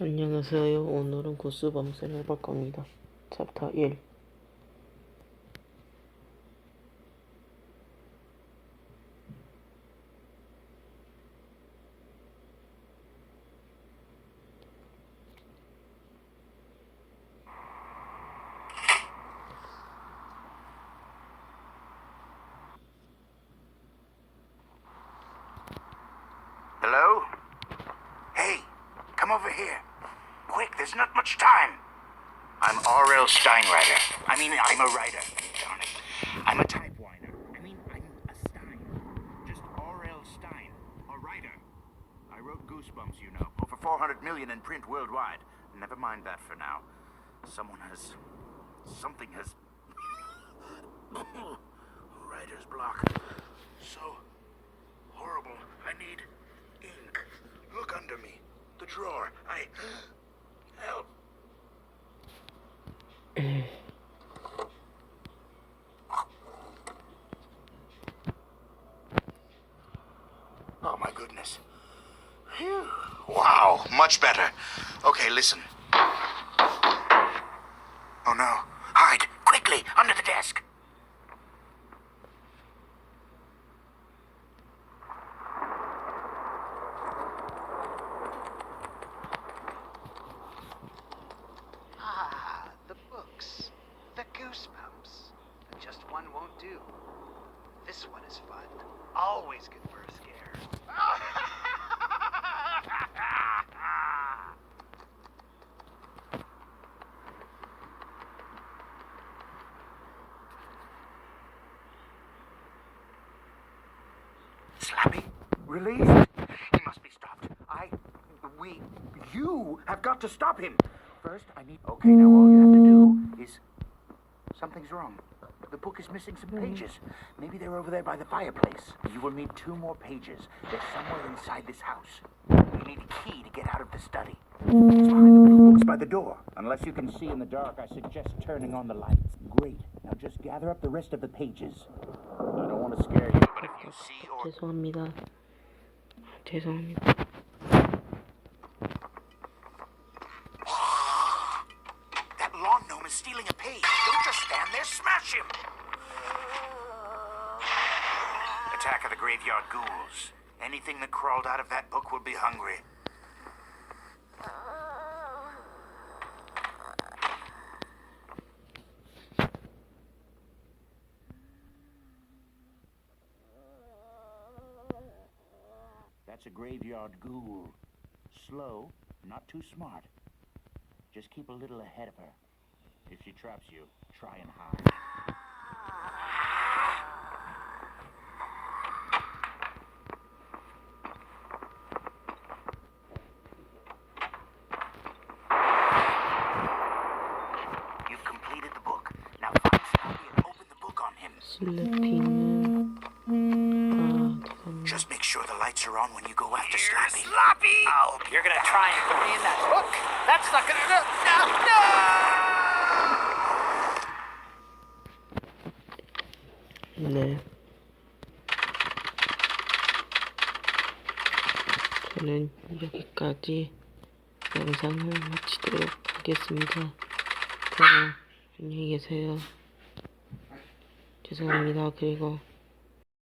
안녕하세요. 오늘은 구스범스를 해볼 겁니다. 챕터 1. Hello? Hey, come over here. Quick, there's not much time. I'm R.L. Steinwriter. I'm a writer. Darn it. I'm a typewriter. I'm a Stein. Just R.L. Stein, a writer. I wrote Goosebumps, you know. Over 400 million in print worldwide. Never mind that for now. Something has... Writer's block. So horrible. I need ink. Look under me. The drawer. Help. Oh my goodness. Phew. Wow, much better. Okay, listen. Oh no. Hide, quickly, under the desk. The books. The Goosebumps. But just one won't do. This one is fun. Always good for a scare. Slappy? Released? He must be stopped. You have got to stop him. First, I need... Okay, now all you have to do is... Something's wrong. The book is missing some pages. Maybe they're over there by the fireplace. You will need 2 more pages. They're somewhere inside this house. You need a key to get out of the study. It's behind the blue books by the door. Unless you can see in the dark, I suggest turning on the lights. Great. Now just gather up the rest of the pages. I don't want to scare you, but if you see or... 죄송합니다. That lawn gnome is stealing a page. Don't just stand there. Smash him. Attack of the graveyard ghouls. Anything that crawled out of that book will be hungry. That's a graveyard ghoul. Slow, not too smart. Just keep a little ahead of her. If she traps you, try and hide. You've completed the book. Now find Slappy and open the book on him. 슬래피는 죄송합니다. Just make sure the lights are on when you go after Slappy. Sloppy! Oh, you're gonna try and put me in that book? That's not gonna... No! 네. 저는 여기까지 영상을 마치도록 하겠습니다. 그럼 안녕히 계세요. 죄송합니다. 그리고